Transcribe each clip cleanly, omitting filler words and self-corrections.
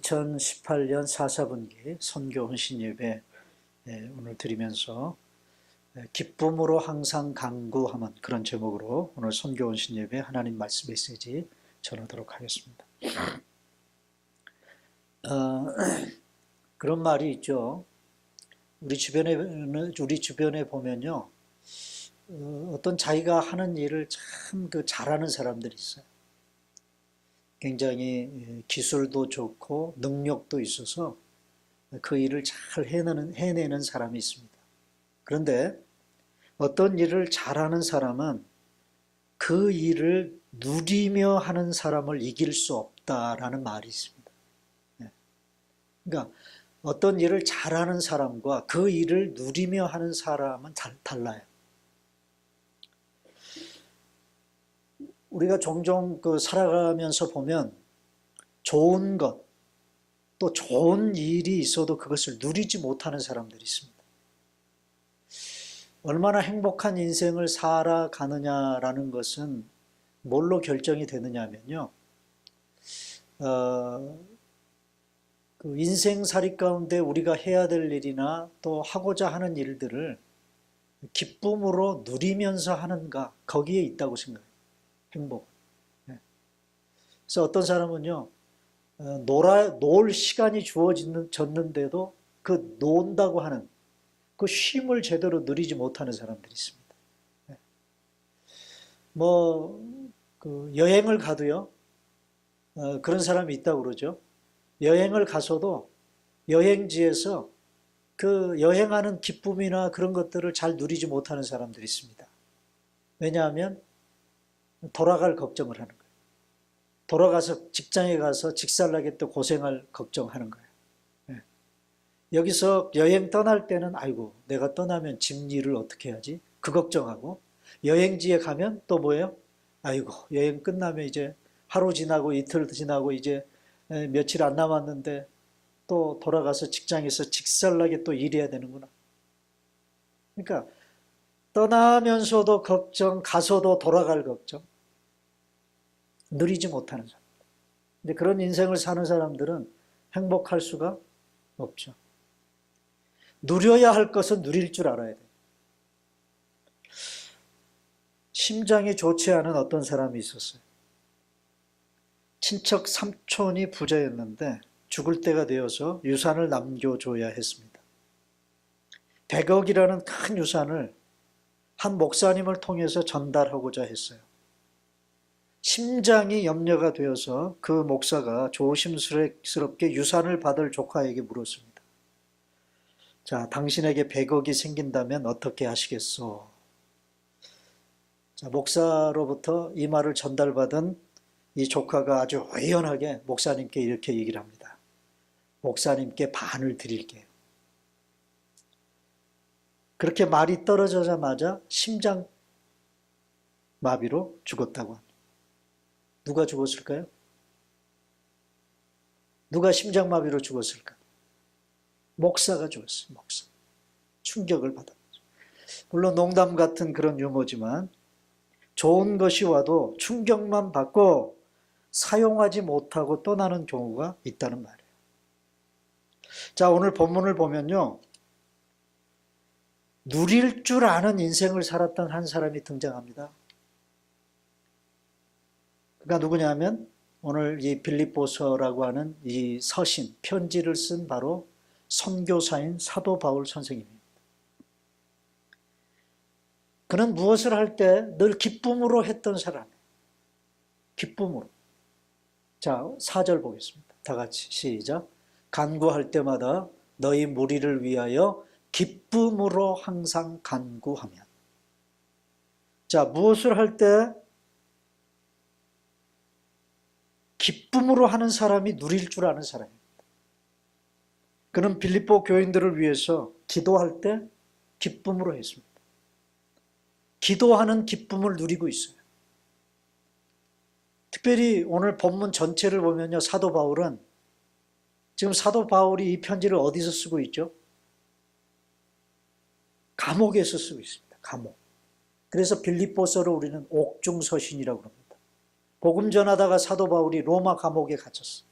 2018년 4사분기 선교 헌신 예배 오늘 드리면서 기쁨으로 항상 간구하면 그런 제목으로 오늘 선교 헌신 예배 하나님 말씀 메시지 전하도록 하겠습니다. 그런 말이 있죠. 우리 주변에 보면요, 어떤 자기가 하는 일을 참 잘하는 사람들이 있어요. 굉장히 기술도 좋고 능력도 있어서 그 일을 잘 해내는 사람이 있습니다. 그런데 어떤 일을 잘하는 사람은 그 일을 누리며 하는 사람을 이길 수 없다라는 말이 있습니다. 그러니까 어떤 일을 잘하는 사람과 그 일을 누리며 하는 사람은 달라요. 우리가 종종 살아가면서 보면 좋은 것, 또 좋은 일이 있어도 그것을 누리지 못하는 사람들이 있습니다. 얼마나 행복한 인생을 살아가느냐라는 것은 뭘로 결정이 되느냐면요. 그 인생살이 가운데 우리가 해야 될 일이나 또 하고자 하는 일들을 기쁨으로 누리면서 하는가, 거기에 있다고 생각해요. 행복. 그래서 어떤 사람은요, 놀 시간이 주어졌는데도 그 논다고 하는 그 쉼을 제대로 누리지 못하는 사람들이 있습니다. 여행을 가도요, 그런 사람이 있다고 그러죠. 여행을 가서도 여행지에서 그 여행하는 기쁨이나 그런 것들을 잘 누리지 못하는 사람들이 있습니다. 왜냐하면 돌아갈 걱정을 하는 거예요. 돌아가서 직장에 가서 직살나게 또 고생할 걱정하는 거예요. 여기서 여행 떠날 때는 아이고 내가 떠나면 집 일을 어떻게 해야지? 그 걱정하고, 여행지에 가면 또 뭐예요? 아이고 여행 끝나면 이제 하루 지나고 이틀 지나고 이제 며칠 안 남았는데 또 돌아가서 직장에서 직살나게 또 일해야 되는구나. 그러니까 떠나면서도 걱정, 가서도 돌아갈 걱정, 누리지 못하는 사람. 근데 그런 인생을 사는 사람들은 행복할 수가 없죠. 누려야 할 것은 누릴 줄 알아야 돼요. 심장이 좋지 않은 어떤 사람이 있었어요. 친척 삼촌이 부자였는데 죽을 때가 되어서 유산을 남겨줘야 했습니다. 100억이라는 큰 유산을 한 목사님을 통해서 전달하고자 했어요. 심장이 염려가 되어서 그 목사가 조심스럽게 유산을 받을 조카에게 물었습니다. 자, 당신에게 100억이 생긴다면 어떻게 하시겠소? 자, 목사로부터 이 말을 전달받은 이 조카가 아주 의연하게 목사님께 이렇게 얘기를 합니다. 목사님께 반을 드릴게요. 그렇게 말이 떨어지자마자 심장 마비로 죽었다고 합니다. 누가 죽었을까요? 누가 심장마비로 죽었을까? 목사가 죽었어요. 목사. 충격을 받았죠. 물론 농담 같은 그런 유머지만 좋은 것이 와도 충격만 받고 사용하지 못하고 떠나는 경우가 있다는 말이에요. 자, 오늘 본문을 보면요, 누릴 줄 아는 인생을 살았던 한 사람이 등장합니다. 그가 누구냐면 오늘 이 빌립보서라고 하는 이 서신, 편지를 쓴 바로 선교사인 사도 바울 선생님입니다. 그는 무엇을 할 때 늘 기쁨으로 했던 사람이에요. 기쁨으로. 자, 4절 보겠습니다. 다 같이 시작. 간구할 때마다 너희 무리를 위하여 기쁨으로 항상 간구하면. 자, 무엇을 할 때 기쁨으로 하는 사람이 누릴 줄 아는 사람입니다. 그는 빌립보 교인들을 위해서 기도할 때 기쁨으로 했습니다. 기도하는 기쁨을 누리고 있어요. 특별히 오늘 본문 전체를 보면요, 사도 바울은 지금 사도 바울이 이 편지를 어디서 쓰고 있죠? 감옥에서 쓰고 있습니다. 감옥. 그래서 빌립보서를 우리는 옥중서신이라고 합니다. 복음 전하다가 사도 바울이 로마 감옥에 갇혔어요.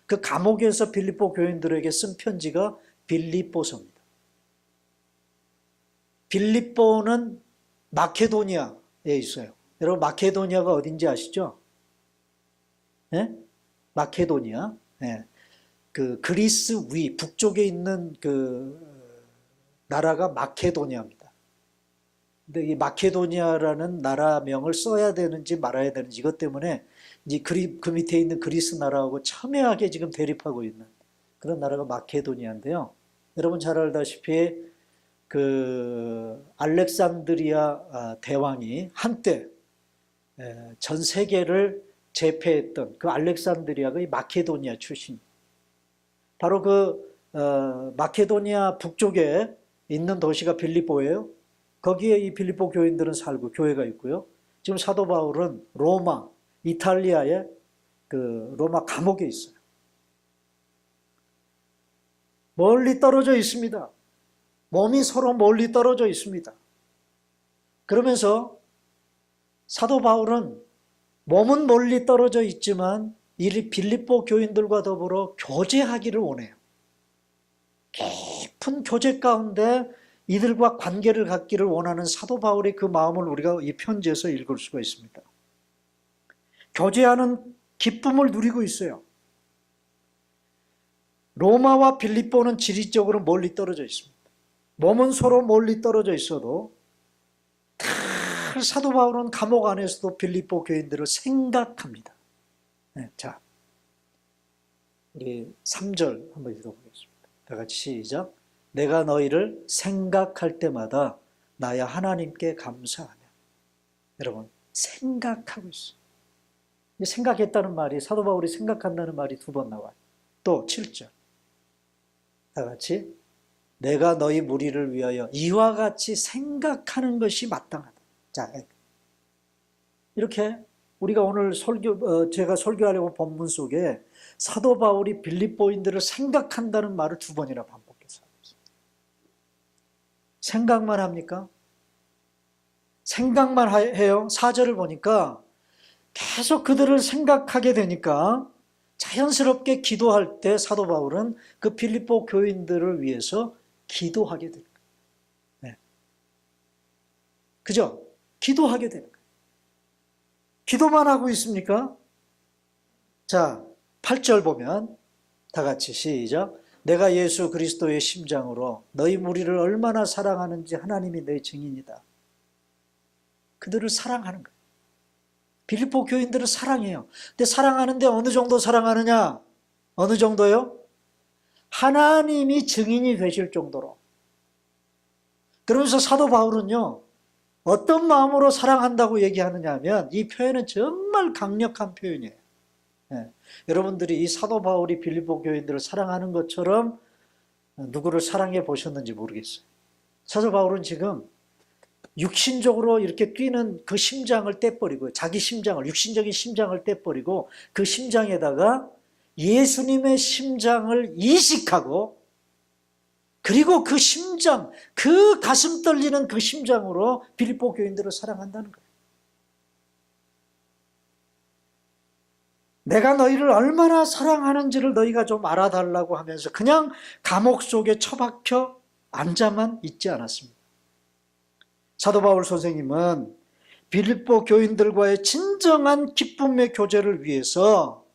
그 감옥에서 빌립보 교인들에게 쓴 편지가 빌립보서입니다. 빌립보는 마케도니아에 있어요. 여러분 마케도니아가 어딘지 아시죠? 네? 마케도니아. 네. 그 그리스 위 북쪽에 있는 그 나라가 마케도니아입니다. 근데 이 마케도니아라는 나라명을 써야 되는지 말아야 되는지 이것 때문에 이제 그 밑에 있는 그리스 나라하고 첨예하게 지금 대립하고 있는 그런 나라가 마케도니아인데요. 여러분 잘 알다시피 그 알렉산드리아 대왕이 한때 전 세계를 제패했던 그 알렉산드리아가 이 마케도니아 출신. 바로 그 마케도니아 북쪽에 있는 도시가 빌립보예요. 거기에 이 빌립보 교인들은 살고 교회가 있고요. 지금 사도 바울은 로마, 이탈리아의 그 로마 감옥에 있어요. 멀리 떨어져 있습니다. 몸이 서로 멀리 떨어져 있습니다. 그러면서 사도 바울은 몸은 멀리 떨어져 있지만 이 빌립보 교인들과 더불어 교제하기를 원해요. 깊은 교제 가운데 이들과 관계를 갖기를 원하는 사도 바울의 그 마음을 우리가 이 편지에서 읽을 수가 있습니다. 교제하는 기쁨을 누리고 있어요. 로마와 빌립보는 지리적으로 멀리 떨어져 있습니다. 몸은 서로 멀리 떨어져 있어도 늘 사도 바울은 감옥 안에서도 빌립보 교인들을 생각합니다. 네, 자, 우리 3절 한번 읽어보겠습니다. 다 같이 시작. 내가 너희를 생각할 때마다 나야 하나님께 감사하냐. 여러분 생각하고 있어요. 생각했다는 말이 사도 바울이 생각한다는 말이 2번 나와요. 또 7절 다 같이 내가 너희 무리를 위하여 이와 같이 생각하는 것이 마땅하다. 자, 이렇게 우리가 오늘 제가 설교하려고 본문 속에 사도 바울이 빌립보인들을 생각한다는 말을 2번이나 반복해서 하고 있습니다. 생각만 합니까? 생각만 해요? 4절을 보니까 계속 그들을 생각하게 되니까 자연스럽게 기도할 때 사도 바울은 그 빌립보 교인들을 위해서 기도하게 됩니다. 네. 그죠? 기도하게 되는 거예요. 기도만 하고 있습니까? 자, 8절 보면 다 같이 시작. 내가 예수 그리스도의 심장으로 너희 무리를 얼마나 사랑하는지 하나님이 내 증인이다. 그들을 사랑하는 거예요. 빌립보 교인들을 사랑해요. 근데 사랑하는데 어느 정도 사랑하느냐? 어느 정도요? 하나님이 증인이 되실 정도로. 그러면서 사도 바울은요, 어떤 마음으로 사랑한다고 얘기하느냐 하면 이 표현은 정말 강력한 표현이에요. 네. 여러분들이 이 사도 바울이 빌립보 교인들을 사랑하는 것처럼 누구를 사랑해 보셨는지 모르겠어요. 사도 바울은 지금 육신적으로 이렇게 뛰는 그 심장을 떼버리고 자기 심장을, 육신적인 심장을 떼버리고 그 심장에다가 예수님의 심장을 이식하고 그리고 그 심장, 그 가슴 떨리는 그 심장으로 빌립보 교인들을 사랑한다는 거예요. 내가 너희를 얼마나 사랑하는지를 너희가 좀 알아달라고 하면서 그냥 감옥 속에 처박혀 앉아만 있지 않았습니다. 사도 바울 선생님은 빌립보 교인들과의 진정한 기쁨의 교제를 위해서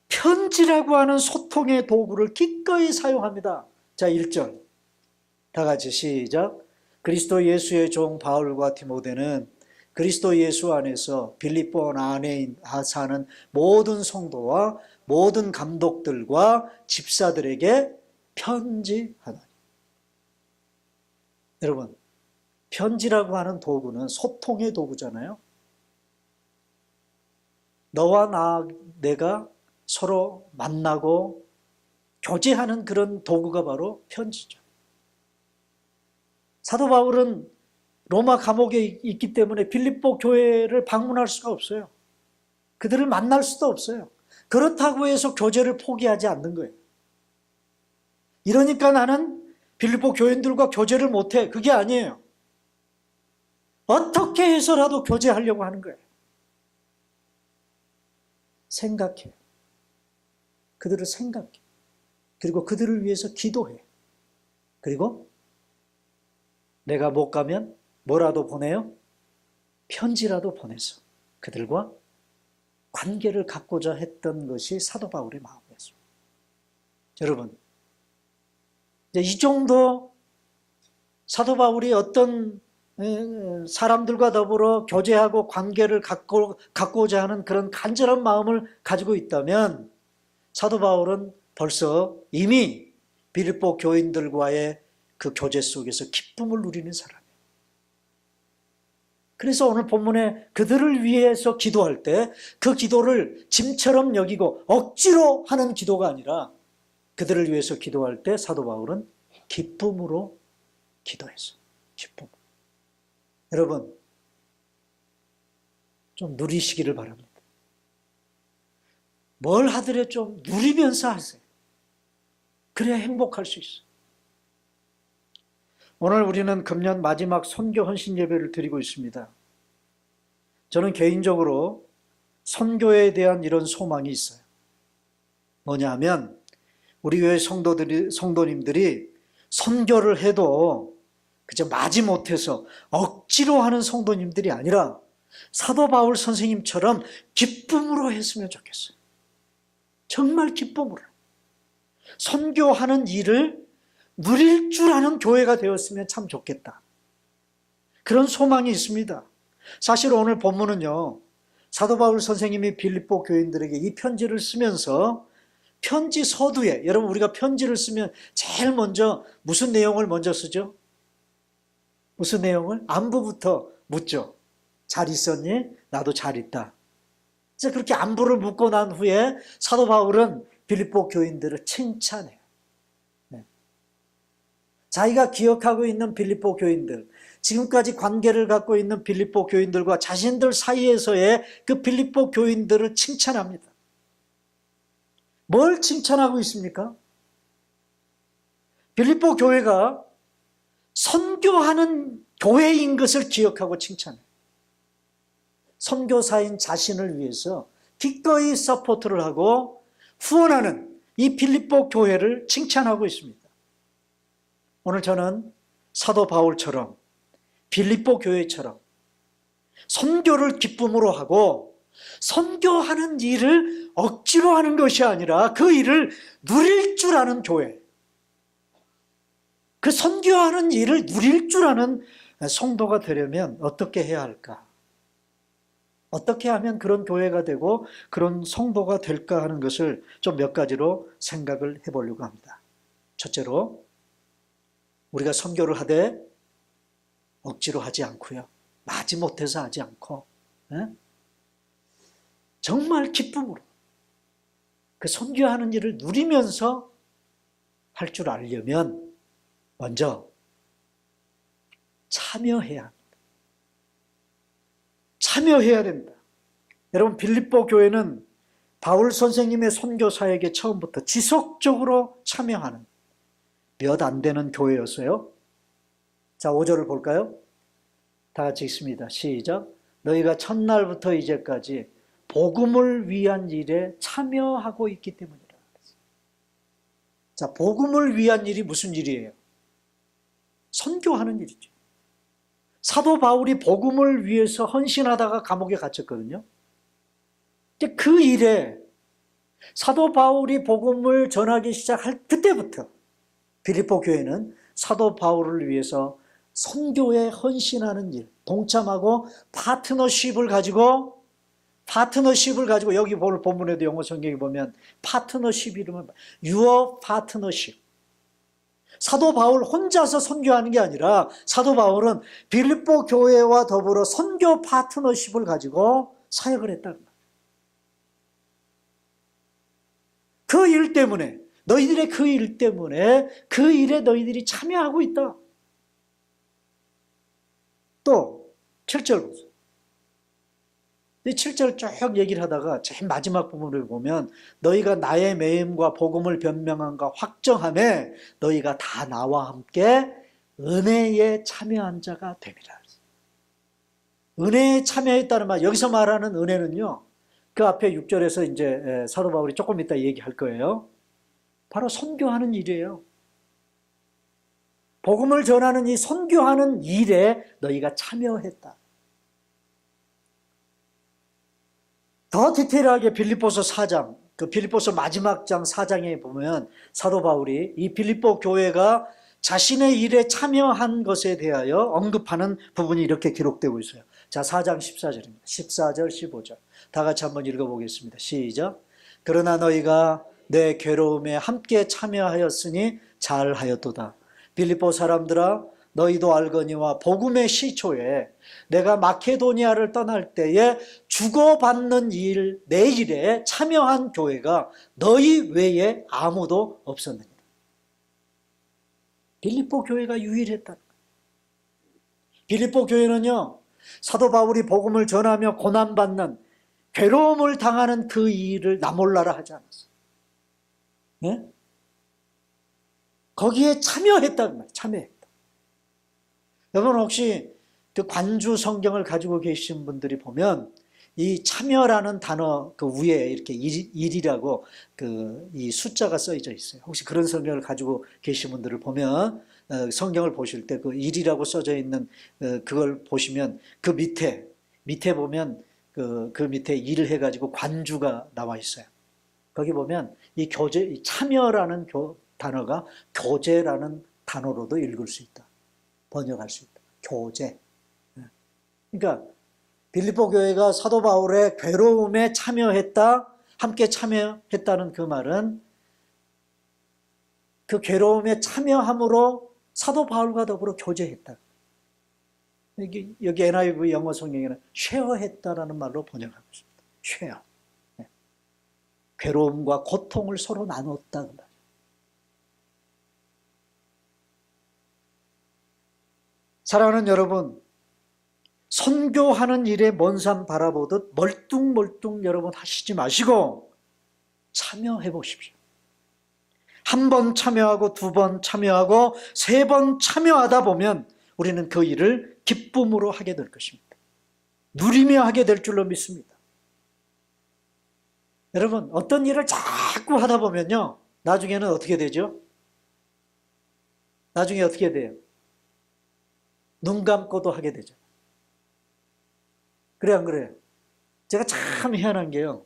편지라고 하는 소통의 도구를 기꺼이 사용합니다. 자, 1절 다 같이 시작. 그리스도 예수의 종 바울과 디모데는 그리스도 예수 안에서 빌립보 안에 사는 모든 성도와 모든 감독들과 집사들에게 편지하노니. 여러분, 편지라고 하는 도구는 소통의 도구잖아요. 너와 내가 서로 만나고 교제하는 그런 도구가 바로 편지죠. 사도 바울은 로마 감옥에 있기 때문에 빌립보 교회를 방문할 수가 없어요. 그들을 만날 수도 없어요. 그렇다고 해서 교제를 포기하지 않는 거예요. 이러니까 나는 빌립보 교인들과 교제를 못해. 그게 아니에요. 어떻게 해서라도 교제하려고 하는 거예요. 생각해요. 그들을 생각해. 그리고 그들을 위해서 기도해. 그리고 내가 못 가면 뭐라도 보내요? 편지라도 보내서 그들과 관계를 갖고자 했던 것이 사도 바울의 마음이었습니다. 여러분, 이제 이 정도 사도 바울이 어떤 사람들과 더불어 교제하고 관계를 갖고자 하는 그런 간절한 마음을 가지고 있다면 사도 바울은 벌써 이미 빌립보 교인들과의 그 교제 속에서 기쁨을 누리는 사람이에요. 그래서 오늘 본문에 그들을 위해서 기도할 때 그 기도를 짐처럼 여기고 억지로 하는 기도가 아니라 그들을 위해서 기도할 때 사도 바울은 기쁨으로 기도했어. 기쁨. 여러분, 좀 누리시기를 바랍니다. 뭘 하더라도 좀 누리면서 하세요. 그래야 행복할 수 있어요. 오늘 우리는 금년 마지막 선교 헌신 예배를 드리고 있습니다. 저는 개인적으로 선교에 대한 이런 소망이 있어요. 뭐냐 하면 우리 교회 성도님들이 선교를 해도 그저 마지못해서 억지로 하는 성도님들이 아니라 사도 바울 선생님처럼 기쁨으로 했으면 좋겠어요. 정말 기쁨으로. 선교하는 일을 누릴 줄 아는 교회가 되었으면 참 좋겠다. 그런 소망이 있습니다. 사실 오늘 본문은요, 사도 바울 선생님이 빌립보 교인들에게 이 편지를 쓰면서 편지 서두에, 여러분 우리가 편지를 쓰면 제일 먼저 무슨 내용을 먼저 쓰죠? 무슨 내용을? 안부부터 묻죠. 잘 있었니? 나도 잘 있다. 그래서 그렇게 안부를 묻고 난 후에 사도 바울은 빌립보 교인들을 칭찬해요. 네. 자기가 기억하고 있는 빌립보 교인들, 지금까지 관계를 갖고 있는 빌립보 교인들과 자신들 사이에서의 그 빌립보 교인들을 칭찬합니다. 뭘 칭찬하고 있습니까? 빌립보 교회가 선교하는 교회인 것을 기억하고 칭찬해요. 선교사인 자신을 위해서 기꺼이 서포트를 하고 후원하는 이 빌립보 교회를 칭찬하고 있습니다. 오늘 저는 사도 바울처럼 빌립보 교회처럼 선교를 기쁨으로 하고 선교하는 일을 억지로 하는 것이 아니라 그 일을 누릴 줄 아는 교회, 그 선교하는 일을 누릴 줄 아는 성도가 되려면 어떻게 해야 할까? 어떻게 하면 그런 교회가 되고 그런 성도가 될까 하는 것을 좀 몇 가지로 생각을 해보려고 합니다. 첫째로, 우리가 선교를 하되 억지로 하지 않고요, 마지못해서 하지 않고 정말 기쁨으로 그 선교하는 일을 누리면서 할 줄 알려면 먼저 참여해야 합니다. 참여해야 됩니다. 여러분, 빌립보 교회는 바울 선생님의 선교 사역에 처음부터 지속적으로 참여하는 몇 안 되는 교회였어요. 자, 5절을 볼까요? 다 같이 읽습니다. 시작. 너희가 첫날부터 이제까지 복음을 위한 일에 참여하고 있기 때문이라. 자, 복음을 위한 일이 무슨 일이에요? 선교하는 일이죠. 사도 바울이 복음을 위해서 헌신하다가 감옥에 갇혔거든요. 근데 그 일에 사도 바울이 복음을 전하기 시작할 그때부터 빌립보 교회는 사도 바울을 위해서 선교에 헌신하는 일, 동참하고 파트너십을 가지고 여기 볼 본문에도 영어 성경에 보면 파트너십 이름은 your partnership. 사도 바울 혼자서 선교하는 게 아니라 사도 바울은 빌립보 교회와 더불어 선교 파트너십을 가지고 사역을 했다는 거예요. 그 일 때문에, 너희들의 그 일 때문에 그 일에 너희들이 참여하고 있다. 또 7절 보세요. 이 7절 쭉 얘기를 하다가 제일 마지막 부분을 보면 너희가 나의 매임과 복음을 변명함과 확정함에 너희가 다 나와 함께 은혜에 참여한 자가 됨이라. 은혜에 참여했다는 말, 여기서 말하는 은혜는요, 그 앞에 6절에서 이제 사도 바울이 조금 이따 얘기할 거예요. 바로 선교하는 일이에요. 복음을 전하는 이 선교하는 일에 너희가 참여했다. 더 디테일하게 빌립보서 4장, 그 빌립보서 마지막 장 4장에 보면 사도 바울이 이 빌립보 교회가 자신의 일에 참여한 것에 대하여 언급하는 부분이 이렇게 기록되고 있어요. 자, 4장 14절입니다. 14절, 15절. 다 같이 한번 읽어보겠습니다. 시작. 그러나 너희가 내 괴로움에 함께 참여하였으니 잘하였도다. 빌립보 사람들아, 너희도 알거니와 복음의 시초에 내가 마케도니아를 떠날 때에 주고받는 일, 내 일에 참여한 교회가 너희 외에 아무도 없었느니라. 빌립보 교회가 유일했다. 빌립보 교회는요, 사도 바울이 복음을 전하며 고난받는, 괴로움을 당하는 그 일을 나몰라라 하지 않았어요. 네? 거기에 참여했다는 말이에요. 참여했다. 여러분 혹시 그 관주 성경을 가지고 계신 분들이 보면 이 참여라는 단어 그 위에 이렇게 일이라고 그 이 숫자가 써져 있어요. 혹시 그런 성경을 가지고 계신 분들을 보면 성경을 보실 때 그 일이라고 써져 있는 그걸 보시면 그 밑에 보면 그 밑에 일을 해가지고 관주가 나와 있어요. 거기 보면 이 교제, 참여라는 단어가 교제라는 단어로도 읽을 수 있다. 번역할 수 있다. 교제. 그러니까 빌립보 교회가 사도 바울의 괴로움에 참여했다, 함께 참여했다는 그 말은 그 괴로움에 참여함으로 사도 바울과 더불어 교제했다. 여기 NIV 영어 성경에는 쉐어했다라는 말로 번역하고 있습니다. 쉐어. 괴로움과 고통을 서로 나눴다. 그 말. 사랑하는 여러분, 선교하는 일에 먼 산 바라보듯 멀뚱멀뚱 여러분 하시지 마시고 참여해 보십시오. 한 번 참여하고 두 번 참여하고 세 번 참여하다 보면 우리는 그 일을 기쁨으로 하게 될 것입니다. 누리며 하게 될 줄로 믿습니다. 여러분 어떤 일을 자꾸 하다 보면요, 나중에는 어떻게 되죠? 나중에 어떻게 돼요? 눈 감고도 하게 되죠. 그래 안 그래요? 제가 참 희한한 게요,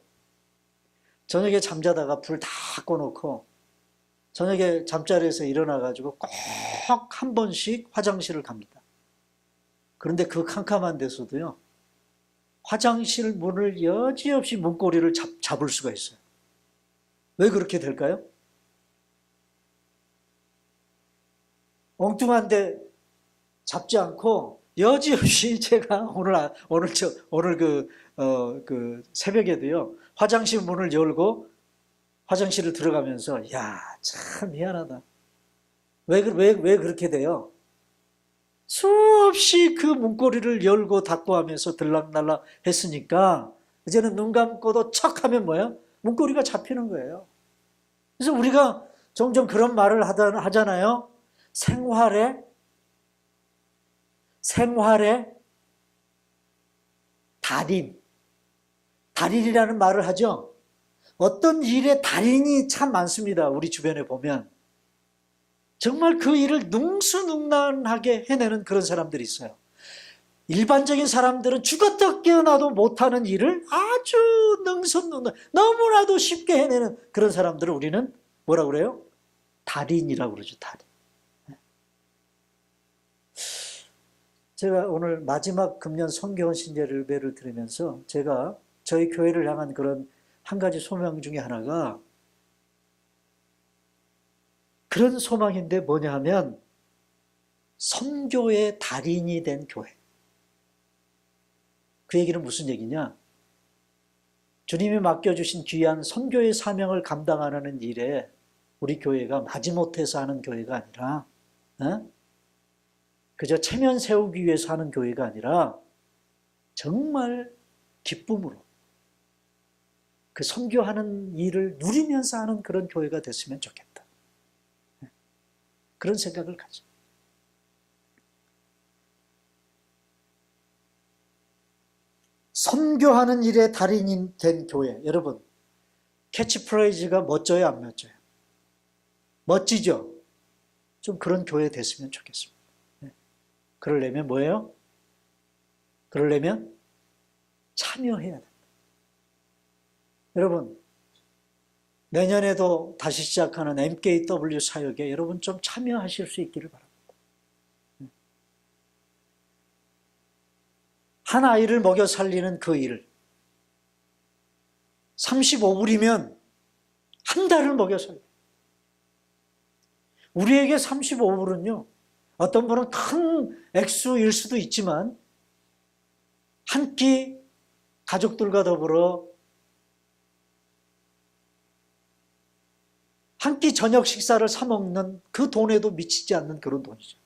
저녁에 잠자다가 불 다 꺼놓고 저녁에 잠자리에서 일어나가지고 꼭 한 번씩 화장실을 갑니다. 그런데 그 캄캄한 데서도요, 화장실 문을 여지없이 문고리를 잡을 수가 있어요. 왜 그렇게 될까요? 엉뚱한데 잡지 않고 여지없이 제가 오늘 그 새벽에도요, 화장실 문을 열고 화장실을 들어가면서 야, 참 희한하다. 왜 그렇게 돼요? 수없이 그 문고리를 열고 닫고 하면서 들락날락 했으니까 이제는 눈 감고도 척 하면 뭐예요? 문고리가 잡히는 거예요. 그래서 우리가 종종 그런 말을 하잖아요. 생활의 달인이라는 말을 하죠. 어떤 일에 달인이 참 많습니다. 우리 주변에 보면. 정말 그 일을 능수능란하게 해내는 그런 사람들이 있어요. 일반적인 사람들은 죽었다 깨어나도 못하는 일을 아주 능수능란, 너무나도 쉽게 해내는 그런 사람들을 우리는 뭐라고 그래요? 달인이라고 그러죠. 달인. 제가 오늘 마지막 금년 성경원 신제를배를 들으면서 제가 저희 교회를 향한 그런 한 가지 소망 중에 하나가 그런 소망인데 뭐냐 하면 선교의 달인이 된 교회. 그 얘기는 무슨 얘기냐? 주님이 맡겨주신 귀한 선교의 사명을 감당하는 일에 우리 교회가 마지못해서 하는 교회가 아니라 그저 체면 세우기 위해서 하는 교회가 아니라 정말 기쁨으로 그 선교하는 일을 누리면서 하는 그런 교회가 됐으면 좋겠다. 그런 생각을 가져. 선교하는 일에 달인이 된 교회. 여러분, 캐치프레이즈가 멋져요, 안 멋져요? 멋지죠? 좀 그런 교회 됐으면 좋겠습니다. 그러려면 뭐예요? 그러려면 참여해야 됩니다. 여러분, 내년에도 다시 시작하는 MKW 사역에 여러분 좀 참여하실 수 있기를 바랍니다. 한 아이를 먹여 살리는 그 일, 35불이면 한 달을 먹여 살려. 우리에게 35불은요, 어떤 분은 큰 액수일 수도 있지만 한 끼 가족들과 더불어 한 끼 저녁 식사를 사 먹는 그 돈에도 미치지 않는 그런 돈이죠.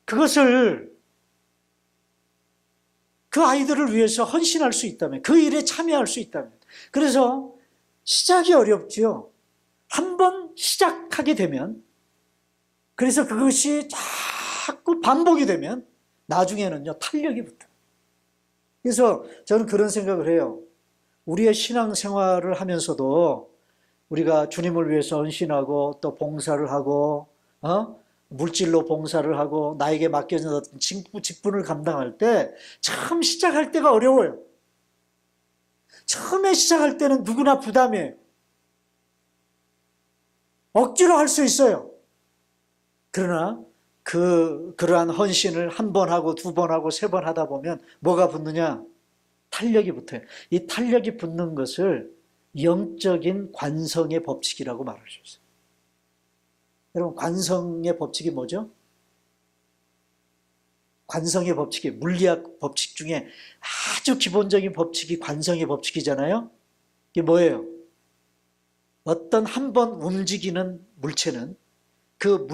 그것을 그 아이들을 위해서 헌신할 수 있다면, 그 일에 참여할 수 있다면, 그래서 시작이 어렵지요. 한번 시작하게 되면, 그래서 그것이 자꾸 반복이 되면 나중에는요 탄력이 붙어요. 그래서 저는 그런 생각을 해요. 우리의 신앙생활을 하면서도 우리가 주님을 위해서 헌신하고 또 봉사를 하고 물질로 봉사를 하고 나에게 맡겨진 어떤 직분을 감당할 때 처음 시작할 때가 어려워요. 처음에 시작할 때는 누구나 부담이에요. 억지로 할 수 있어요. 그러나 그러한 헌신을 한 번 하고 두 번 하고 세 번 하다 보면 뭐가 붙느냐? 탄력이 붙어요. 이 탄력이 붙는 것을 영적인 관성의 법칙이라고 말할 수 있어요. 여러분, 관성의 법칙이 뭐죠? 관성의 법칙이 물리학 법칙 중에 아주 기본적인 법칙이 관성의 법칙이잖아요. 이게 뭐예요? 어떤 한 번 움직이는 물체는 그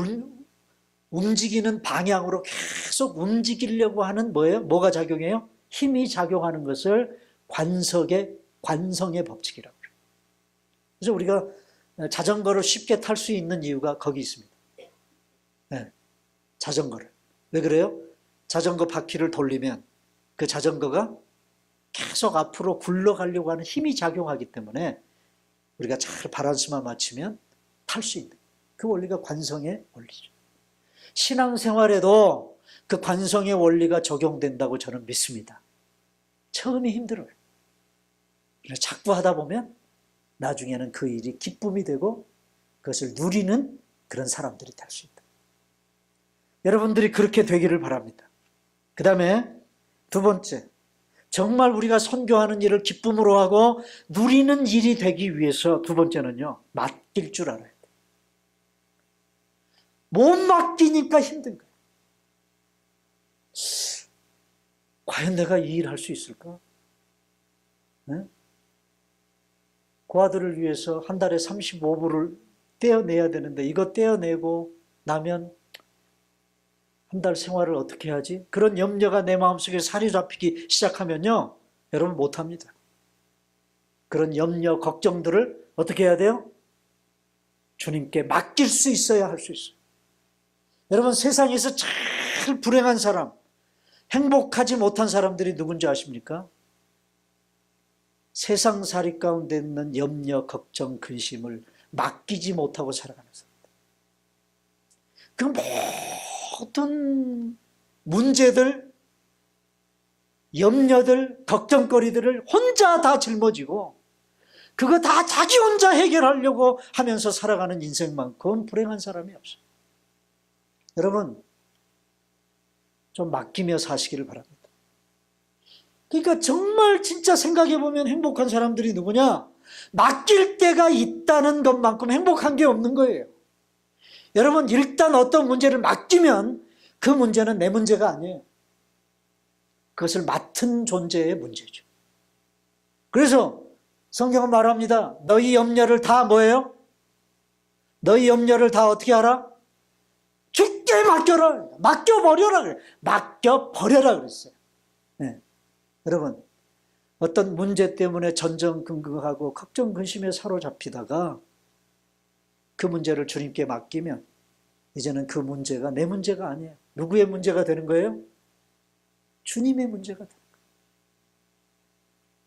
움직이는 방향으로 계속 움직이려고 하는 뭐예요? 뭐가 작용해요? 힘이 작용하는 것을 관성의 법칙이라고 그래요. 그래서 우리가 자전거를 쉽게 탈 수 있는 이유가 거기 있습니다. 네, 자전거를. 왜 그래요? 자전거 바퀴를 돌리면 그 자전거가 계속 앞으로 굴러가려고 하는 힘이 작용하기 때문에 우리가 잘 바란스만 맞추면 탈 수 있는 그 원리가 관성의 원리죠. 신앙생활에도 그 관성의 원리가 적용된다고 저는 믿습니다. 처음이 힘들어요. 그래서 자꾸 하다 보면 나중에는 그 일이 기쁨이 되고 그것을 누리는 그런 사람들이 될 수 있다. 여러분들이 그렇게 되기를 바랍니다. 그 다음에 두 번째, 정말 우리가 선교하는 일을 기쁨으로 하고 누리는 일이 되기 위해서 두 번째는요, 맡길 줄 알아야 돼요. 못 맡기니까 힘든 거예요. 과연 내가 이 일 할 수 있을까? 네? 그 아들을 위해서 한 달에 35불을 떼어내야 되는데 이거 떼어내고 나면 한 달 생활을 어떻게 하지? 그런 염려가 내 마음속에 살이 잡히기 시작하면요, 여러분 못합니다. 그런 염려, 걱정들을 어떻게 해야 돼요? 주님께 맡길 수 있어야 할 수 있어요. 여러분, 세상에서 제일 불행한 사람, 행복하지 못한 사람들이 누군지 아십니까? 세상살이 가운데 있는 염려, 걱정, 근심을 맡기지 못하고 살아가는 사람들. 그 모든 문제들, 염려들, 걱정거리들을 혼자 다 짊어지고 그거 다 자기 혼자 해결하려고 하면서 살아가는 인생만큼 불행한 사람이 없어요. 여러분, 좀 맡기며 사시기를 바랍니다. 그러니까 정말 진짜 생각해보면 행복한 사람들이 누구냐? 맡길 때가 있다는 것만큼 행복한 게 없는 거예요. 여러분, 일단 어떤 문제를 맡기면 그 문제는 내 문제가 아니에요. 그것을 맡은 존재의 문제죠. 그래서 성경은 말합니다. 너희 염려를 다 뭐예요? 너희 염려를 다 어떻게 하라? 주께 맡겨라. 맡겨버려라. 그래. 맡겨버려라 그랬어요. 네. 여러분, 어떤 문제 때문에 전전긍긍하고 걱정 근심에 사로잡히다가 그 문제를 주님께 맡기면 이제는 그 문제가 내 문제가 아니에요. 누구의 문제가 되는 거예요? 주님의 문제가 되는 거예요.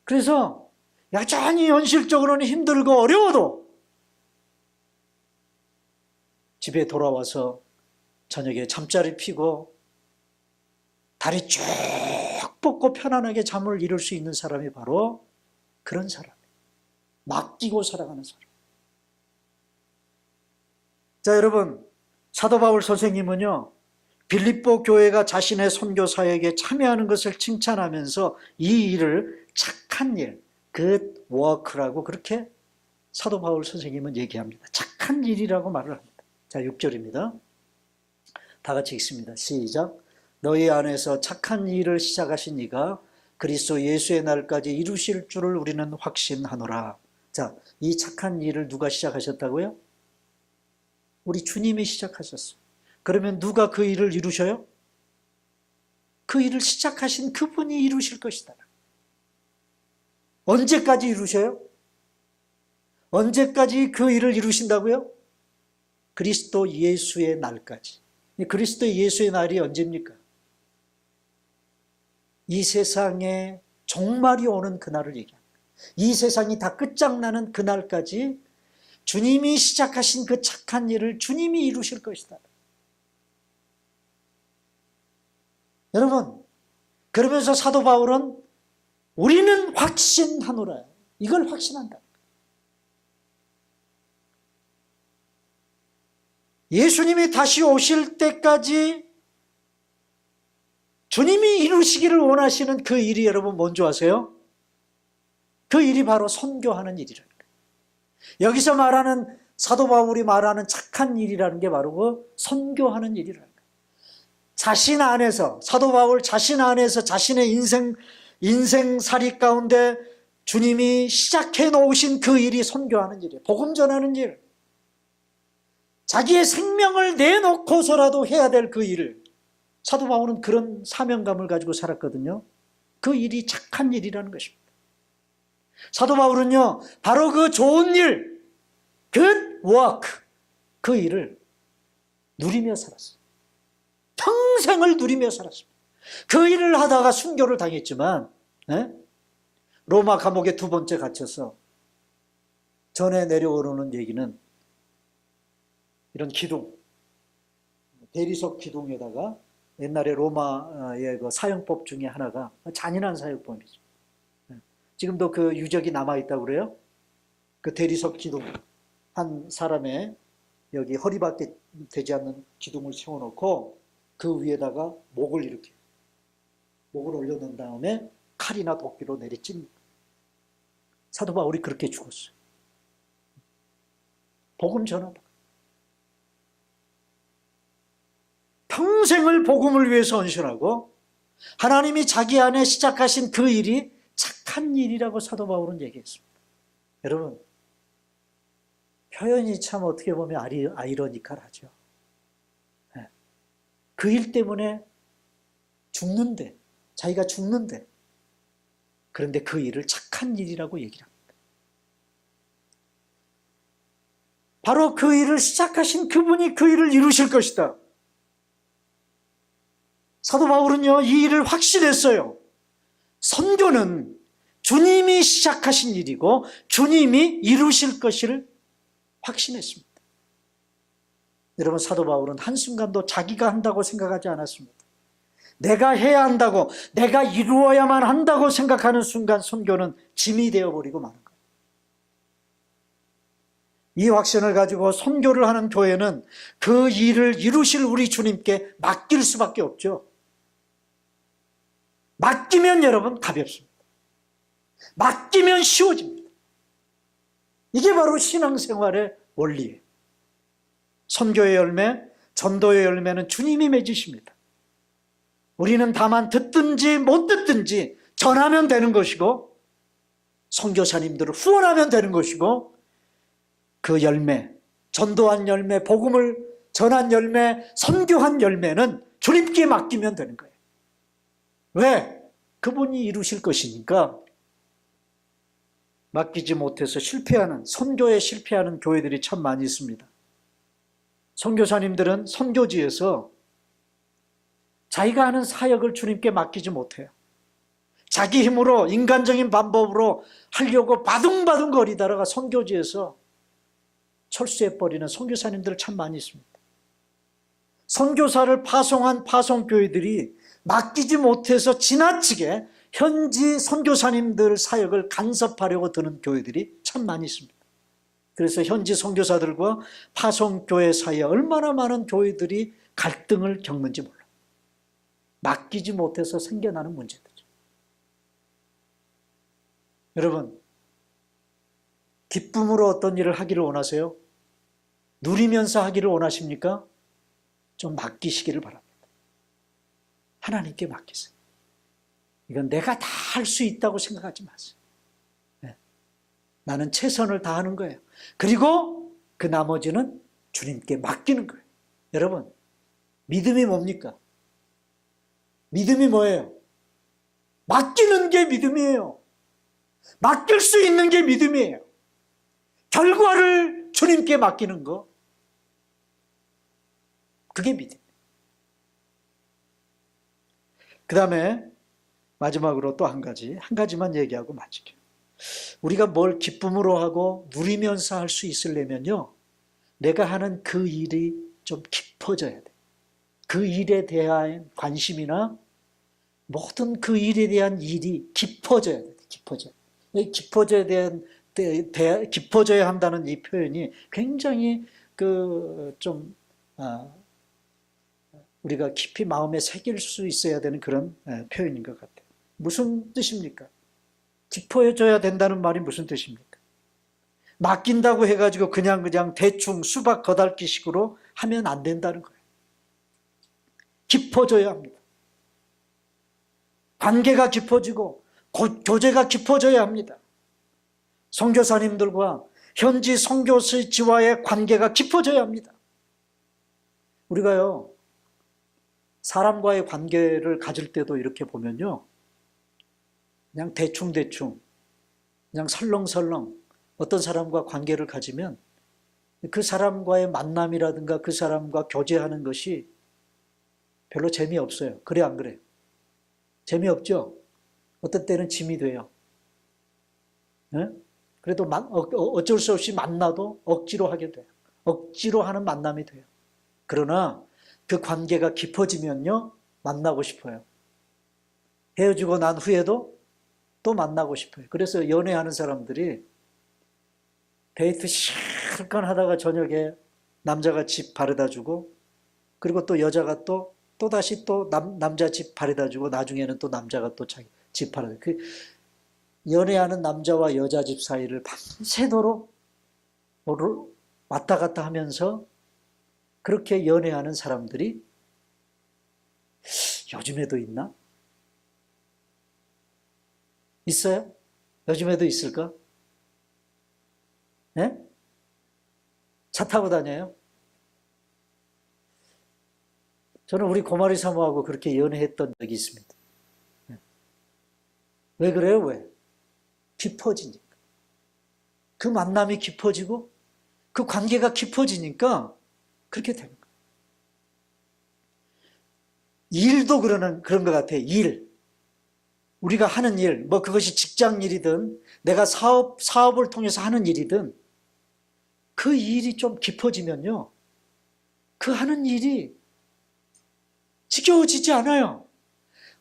그래서 여전히 현실적으로는 힘들고 어려워도 집에 돌아와서 저녁에 잠자리 피고 다리 쭉 뻗고 편안하게 잠을 이룰 수 있는 사람이 바로 그런 사람이에요. 맡기고 살아가는 사람. 자, 여러분, 사도 바울 선생님은요, 빌립보 교회가 자신의 선교 사역에 참여하는 것을 칭찬하면서 이 일을 착한 일, good work라고 그렇게 사도 바울 선생님은 얘기합니다. 착한 일이라고 말을 합니다. 자, 6절입니다. 다 같이 읽습니다. 시작. 너희 안에서 착한 일을 시작하신 이가 그리스도 예수의 날까지 이루실 줄을 우리는 확신하노라. 자, 이 착한 일을 누가 시작하셨다고요? 우리 주님이 시작하셨어요. 그러면 누가 그 일을 이루셔요? 그 일을 시작하신 그분이 이루실 것이다. 언제까지 이루셔요? 언제까지 그 일을 이루신다고요? 그리스도 예수의 날까지. 그리스도 예수의 날이 언제입니까? 이 세상에 종말이 오는 그날을 얘기합니다. 이 세상이 다 끝장나는 그날까지 주님이 시작하신 그 착한 일을 주님이 이루실 것이다. 여러분, 그러면서 사도 바울은 우리는 확신하노라. 이걸 확신한다. 예수님이 다시 오실 때까지 주님이 이루시기를 원하시는 그 일이 여러분 뭔지 아세요? 그 일이 바로 선교하는 일이라는 거예요. 여기서 말하는 사도 바울이 말하는 착한 일이라는 게 바로 그 선교하는 일이라는 거예요. 자신 안에서 사도 바울 자신 안에서 자신의 인생살이 가운데 주님이 시작해 놓으신 그 일이 선교하는 일이에요. 복음 전하는 일. 자기의 생명을 내놓고서라도 해야 될 그 일을 사도 바울은 그런 사명감을 가지고 살았거든요. 그 일이 착한 일이라는 것입니다. 사도 바울은요, 바로 그 좋은 일, good work, 그 일을 누리며 살았어요. 평생을 누리며 살았습니다. 그 일을 하다가 순교를 당했지만 로마 감옥에 2번째 갇혀서 전에 내려오르는 얘기는 이런 기둥, 대리석 기둥에다가 옛날에 로마의 그 사형법 중에 하나가 잔인한 사형법이죠. 지금도 그 유적이 남아있다고 그래요. 그 대리석 기둥, 한 사람의 여기 허리밖에 되지 않는 기둥을 세워놓고 그 위에다가 목을 이렇게 목을 올려놓은 다음에 칼이나 도끼로 내리칩니다. 사도 바울이 그렇게 죽었어요. 복음 전하다. 평생을 복음을 위해서 헌신하고 하나님이 자기 안에 시작하신 그 일이 착한 일이라고 사도 바울은 얘기했습니다. 여러분, 표현이 참 어떻게 보면 아이러니컬하죠. 그 일 때문에 죽는데, 자기가 죽는데, 그런데 그 일을 착한 일이라고 얘기를 합니다. 바로 그 일을 시작하신 그분이 그 일을 이루실 것이다. 사도 바울은요, 이 일을 확신했어요. 선교는 주님이 시작하신 일이고 주님이 이루실 것을 확신했습니다. 여러분, 사도 바울은 한순간도 자기가 한다고 생각하지 않았습니다. 내가 해야 한다고, 내가 이루어야만 한다고 생각하는 순간 선교는 짐이 되어버리고 마는 거예요. 이 확신을 가지고 선교를 하는 교회는 그 일을 이루실 우리 주님께 맡길 수밖에 없죠. 맡기면 여러분 가볍습니다. 맡기면 쉬워집니다. 이게 바로 신앙생활의 원리예요. 선교의 열매, 전도의 열매는 주님이 맺으십니다. 우리는 다만 듣든지 못 듣든지 전하면 되는 것이고 선교사님들을 후원하면 되는 것이고 그 열매, 전도한 열매, 복음을 전한 열매, 선교한 열매는 주님께 맡기면 되는 거예요. 왜? 그분이 이루실 것이니까. 맡기지 못해서 실패하는, 선교에 실패하는 교회들이 참 많이 있습니다. 선교사님들은 선교지에서 자기가 하는 사역을 주님께 맡기지 못해요. 자기 힘으로 인간적인 방법으로 하려고 바둥바둥 거리다가 선교지에서 철수해버리는 선교사님들 참 많이 있습니다. 선교사를 파송한 파송교회들이 맡기지 못해서 지나치게 현지 선교사님들 사역을 간섭하려고 드는 교회들이 참 많이 있습니다. 그래서 현지 선교사들과 파송교회 사이에 얼마나 많은 교회들이 갈등을 겪는지 몰라요. 맡기지 못해서 생겨나는 문제들이죠. 여러분, 기쁨으로 어떤 일을 하기를 원하세요? 누리면서 하기를 원하십니까? 좀 맡기시기를 바랍니다. 하나님께 맡기세요. 이건 내가 다 할 수 있다고 생각하지 마세요. 네. 나는 최선을 다하는 거예요. 그리고 그 나머지는 주님께 맡기는 거예요. 여러분, 믿음이 뭡니까? 믿음이 뭐예요? 맡기는 게 믿음이에요. 맡길 수 있는 게 믿음이에요. 결과를 주님께 맡기는 거, 그게 믿음. 그 다음에 마지막으로 또 한 가지만 얘기하고 마칠게요. 우리가 뭘 기쁨으로 하고 누리면서 할 수 있으려면요, 내가 하는 그 일이 좀 깊어져야 돼. 그 일에 대한 관심이나 모든 그 일에 대한 일이 깊어져야 돼. 깊어져야 한다는 이 표현이 굉장히 우리가 깊이 마음에 새길 수 있어야 되는 그런 표현인 것 같아요. 무슨 뜻입니까? 깊어져야 된다는 말이 무슨 뜻입니까? 맡긴다고 해가지고 그냥 대충 수박 거달기 식으로 하면 안 된다는 거예요. 깊어져야 합니다. 관계가 깊어지고 교제가 깊어져야 합니다. 선교사님들과 현지 선교지와의 관계가 깊어져야 합니다. 우리가요, 사람과의 관계를 가질 때도 이렇게 보면요, 그냥 대충 그냥 설렁설렁 어떤 사람과 관계를 가지면 그 사람과의 만남이라든가 그 사람과 교제하는 것이 별로 재미없어요. 그래 안 그래요? 재미없죠? 어떤 때는 짐이 돼요. 네? 그래도 어쩔 수 없이 만나도 억지로 하게 돼요. 억지로 하는 만남이 돼요. 그러나 그 관계가 깊어지면요, 만나고 싶어요. 헤어지고 난 후에도 또 만나고 싶어요. 그래서 연애하는 사람들이 데이트 실컷 하다가 저녁에 남자가 집 바래다 주고, 그리고 또 여자가 또다시 남자 집 바래다 주고, 나중에는 또 남자가 또 자기 집 바래다 주고, 연애하는 남자와 여자 집 사이를 밤새도록 왔다 갔다 하면서 그렇게 연애하는 사람들이 요즘에도 있나? 있어요? 요즘에도 있을까? 네? 차 타고 다녀요? 저는 우리 고마리 사모하고 그렇게 연애했던 적이 있습니다. 왜 그래요? 왜? 깊어지니까. 그 만남이 깊어지고 그 관계가 깊어지니까 그렇게 되는 거예요. 일도 그런 것 같아요. 일. 우리가 하는 일, 뭐 그것이 직장 일이든 내가 사업을 통해서 하는 일이든 그 일이 좀 깊어지면요, 그 하는 일이 지겨워지지 않아요.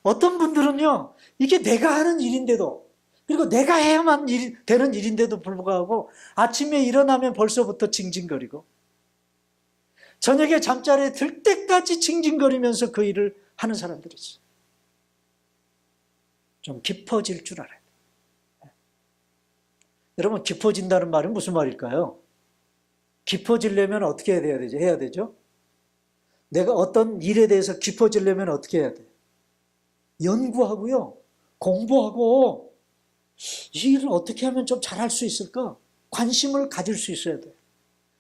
어떤 분들은요, 이게 내가 하는 일인데도, 그리고 내가 해야만 되는 일인데도 불구하고 아침에 일어나면 벌써부터 징징거리고 저녁에 잠자리에 들 때까지 징징거리면서 그 일을 하는 사람들이 있어요. 좀 깊어질 줄 알아야 돼요. 여러분, 깊어진다는 말은 무슨 말일까요? 깊어지려면 어떻게 해야 되죠? 내가 어떤 일에 대해서 깊어지려면 어떻게 해야 돼요? 연구하고요, 공부하고 이 일을 어떻게 하면 좀 잘할 수 있을까? 관심을 가질 수 있어야 돼요.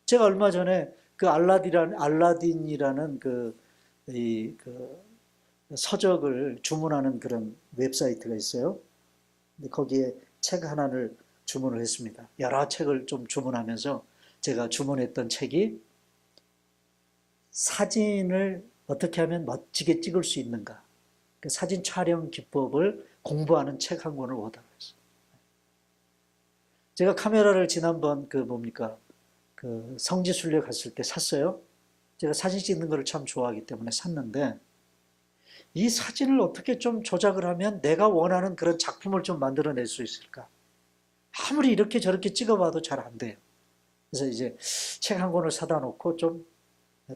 제가 얼마 전에 그 알라딘이라는 그 서적을 주문하는 그런 웹사이트가 있어요. 근데 거기에 책 하나를 주문을 했습니다. 여러 책을 좀 주문하면서 제가 주문했던 책이 사진을 어떻게 하면 멋지게 찍을 수 있는가, 그 사진 촬영 기법을 공부하는 책 한 권을 오다가 했어요. 제가 카메라를 지난번 그 성지순례 갔을 때 샀어요. 제가 사진 찍는 걸 참 좋아하기 때문에 샀는데, 이 사진을 어떻게 좀 조작을 하면 내가 원하는 그런 작품을 좀 만들어낼 수 있을까? 아무리 이렇게 저렇게 찍어봐도 잘 안 돼요. 그래서 이제 책 한 권을 사다 놓고 좀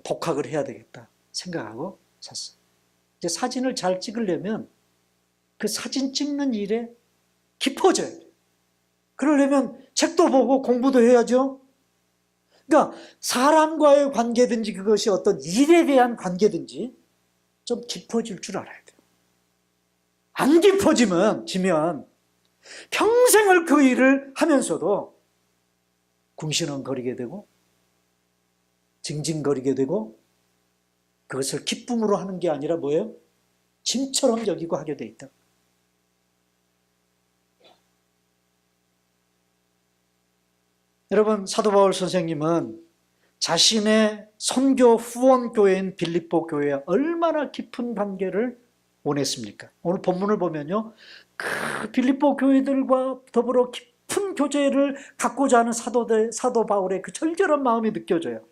독학을 해야 되겠다 생각하고 샀어요. 이제 사진을 잘 찍으려면 그 사진 찍는 일에 깊어져야 돼요. 그러려면 책도 보고 공부도 해야죠. 그러니까 사람과의 관계든지 그것이 어떤 일에 대한 관계든지 좀 깊어질 줄 알아야 돼요. 안 깊어지면 평생을 그 일을 하면서도 궁시렁거리게 되고 징징거리게 되고, 그것을 기쁨으로 하는 게 아니라 뭐예요? 짐처럼 여기고 하게 돼 있다. 여러분, 사도 바울 선생님은 자신의 선교 후원 교회인 빌립보 교회와 얼마나 깊은 관계를 원했습니까? 오늘 본문을 보면요, 그 빌립보 교회들과 더불어 깊은 교제를 갖고자 하는 사도 바울의 그 절절한 마음이 느껴져요.